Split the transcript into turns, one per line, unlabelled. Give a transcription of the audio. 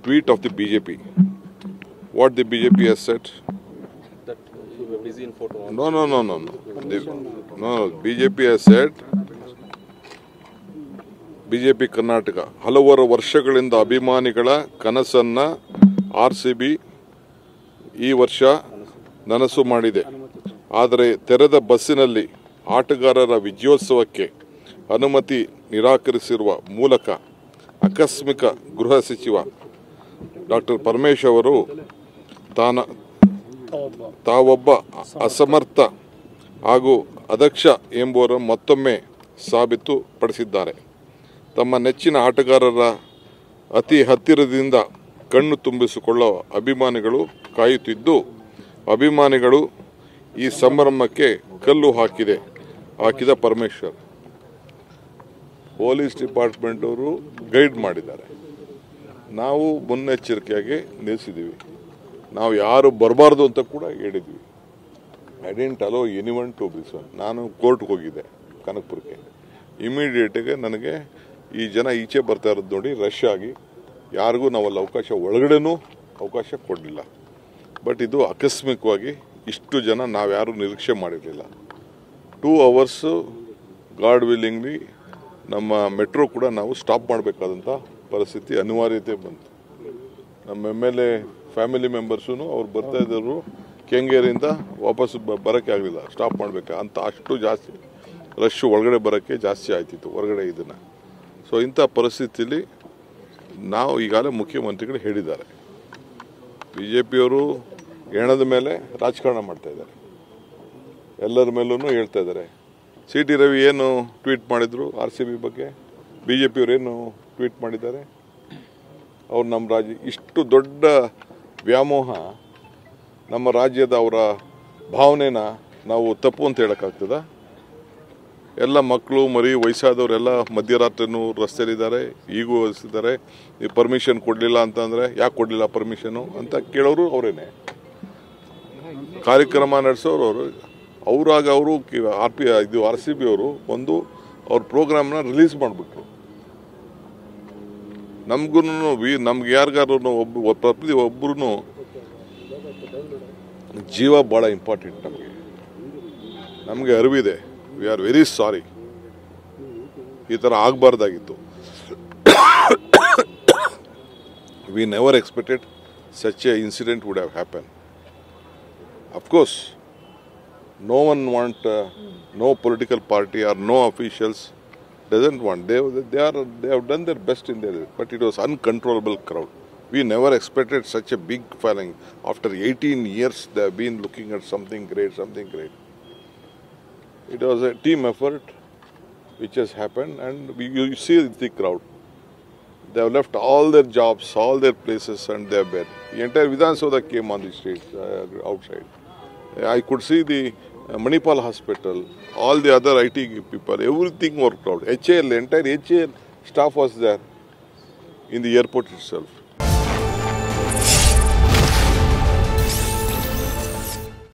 tweet of the BJP. What the BJP has said?
That you were busy in photo.
No. BJP has said, BJP Karnataka ಹಲವಾರು ವರ್ಷಗಳಿಂದ ಅಭಿಮಾನಿಗಳ ಕನಸನ್ನ RCB ಈ ವರ್ಷ ನನಸು ಮಾಡಿದೆ. ಆದರೆ ತೆರೆದ ಬಸ್ಸಿನಲ್ಲಿ ಆಟಗಾರರ ವಿಜಯೋತ್ಸವಕ್ಕೆ ಅನುಮತಿ ನಿರಾಕರಿಸಿರುವ ಮೂಲಕ ಆಕಸ್ಮಿಕ ಗೃಹ ಸಚಿವ ಡಾಕ್ಟರ್ ಪರಮೇಶ್ವರ್ ಅವರು ತಾವೊಬ್ಬ ಅಸಮರ್ಥ ಹಾಗೂ ಅದಕ್ಷ ಎಂಬುವರ ಮತ್ತೊಮ್ಮೆ ಸಾಬೀತುಪಡಿಸಿದ್ದಾರೆ. ತಮ್ಮ ನೆಚ್ಚಿನ ಆಟಗಾರರ ಅತಿ ಹತ್ತಿರದಿಂದ ಕಣ್ಣು ತುಂಬಿಸಿಕೊಳ್ಳುವ ಅಭಿಮಾನಿಗಳು ಕಾಯುತ್ತಿದ್ದು, ಅಭಿಮಾನಿಗಳು ಈ ಸಂಭ್ರಮಕ್ಕೆ ಕಲ್ಲು ಹಾಕಿದ ಪರಮೇಶ್ವರ್ ಪೊಲೀಸ್ ಡಿಪಾರ್ಟ್ಮೆಂಟ್ ಅವರು ಗೈಡ್ ಮಾಡಿದ್ದಾರೆ. ನಾವು ಮುನ್ನೆಚ್ಚರಿಕೆಯಾಗಿ ನಿಲ್ಲಿಸಿದ್ದೀವಿ. ನಾವು ಯಾರು ಬರಬಾರ್ದು ಅಂತ ಕೂಡ ಹೇಳಿದ್ವಿ. I didn't allow anyone to this one. ನಾನು ಕೋರ್ಟ್ಗೆ ಹೋಗಿದ್ದೆ ಕನಕಪುರಕ್ಕೆ. ಇಮಿಡಿಯೇಟಾಗಿ ನನಗೆ ಈ ಜನ ಈಚೆ ಬರ್ತಾ ಇರೋದು ನೋಡಿ ರಶ್ ಆಗಿ ಯಾರಿಗೂ ನಾವಲ್ಲಿ ಒಳಗಡೆನೂ ಅವಕಾಶ ಕೊಡಲಿಲ್ಲ. ಬಟ್ ಇದು ಆಕಸ್ಮಿಕವಾಗಿ ಇಷ್ಟು ಜನ ನಾವ್ಯಾರೂ ನಿರೀಕ್ಷೆ ಮಾಡಿರಲಿಲ್ಲ. 2 hours ಗಾಡ್ ವಿಲ್ಲಿಂಗ್ಲಿ ನಮ್ಮ ಮೆಟ್ರೋ ಕೂಡ ನಾವು ಸ್ಟಾಪ್ ಮಾಡಬೇಕಾದಂಥ ಪರಿಸ್ಥಿತಿ ಅನಿವಾರ್ಯತೆ ಬಂತು. ನಮ್ಮ MLA ಫ್ಯಾಮಿಲಿ ಮೆಂಬರ್ಸೂ ಅವ್ರು ಬರ್ತಾ ಇದ್ದವರು ಕೆಂಗೇರಿಯಿಂದ ವಾಪಸ್ ಬರೋಕ್ಕೆ ಆಗಲಿಲ್ಲ, ಸ್ಟಾಪ್ ಮಾಡಬೇಕು ಅಂತ. ಅಷ್ಟು ಜಾಸ್ತಿ ರಶ್ ಒಳಗಡೆ ಬರೋಕ್ಕೆ ಜಾಸ್ತಿ ಆಯ್ತಿತ್ತು ಹೊರಗಡೆ ಇದನ್ನು. ಸೊ ಇಂಥ ಪರಿಸ್ಥಿತಿಯಲ್ಲಿ ನಾವು ಈಗಾಗಲೇ ಮುಖ್ಯಮಂತ್ರಿಗಳು ಹೇಳಿದ್ದಾರೆ, BJPಯವರು ಹೆಣದ ಮೇಲೆ ರಾಜಕಾರಣ ಮಾಡ್ತಾ ಇದ್ದಾರೆ, ಎಲ್ಲರ ಮೇಲೂ ಹೇಳ್ತಾ ಇದ್ದಾರೆ. CT ರವಿ ಏನು ಟ್ವೀಟ್ ಮಾಡಿದ್ರು RCB ಬಗ್ಗೆ, BJPಯವರು ಏನು ಟ್ವೀಟ್ ಮಾಡಿದ್ದಾರೆ? ಅವ್ರು ನಮ್ಮ ರಾಜ್ಯ ಇಷ್ಟು ದೊಡ್ಡ ವ್ಯಾಮೋಹ ನಮ್ಮ ರಾಜ್ಯದ ಅವರ ಭಾವನೆನ ನಾವು ತಪ್ಪು ಅಂತ ಹೇಳೋಕ್ಕಾಗ್ತದ? ಎಲ್ಲ ಮಕ್ಕಳು ಮರಿ ವಯಸ್ಸಾದವರೆಲ್ಲ ಮಧ್ಯರಾತ್ರಿನೂ ರಸ್ತೆಯಲ್ಲಿದ್ದಾರೆ, ಈಗೂ ವಹಿಸಿದ್ದಾರೆ. ನೀವು ಪರ್ಮಿಷನ್ ಕೊಡಲಿಲ್ಲ ಅಂತಂದರೆ ಯಾಕೆ ಕೊಡಲಿಲ್ಲ ಪರ್ಮಿಷನು ಅಂತ ಕೇಳೋರು ಅವರೇನೆ. ಕಾರ್ಯಕ್ರಮ ನಡೆಸೋರು ಅವರು RCB ಅವರು ಒಂದು ಅವ್ರ ಪ್ರೋಗ್ರಾಮ್ನ ರಿಲೀಸ್ ಮಾಡಬೇಕು. ನಮ್ಗೆ ಯಾರಿಗಾರು ಒಬ್ಬರು ಜೀವ ಭಾಳ ಇಂಪಾರ್ಟೆಂಟ್. ನಮಗೆ ಅರಿವಿದೆ. We are very sorry. ಈ ಥರ ಆಗಬಾರ್ದಾಗಿತ್ತು. We never expected such a incident would have happened. Of course, no one no political party or no officials doesn't want. They have done their best in their, but it was uncontrollable crowd. We never expected such a big following. After 18 years, they have been looking at something great. It was a team effort which has happened, and you see the crowd. They have left all their jobs, all their places, and they have been. The entire Vidhan Soda came on the streets outside. I could see the Manipal Hospital, all the other IT people, everything worked out. HAL, entire HAL staff was there in the airport itself.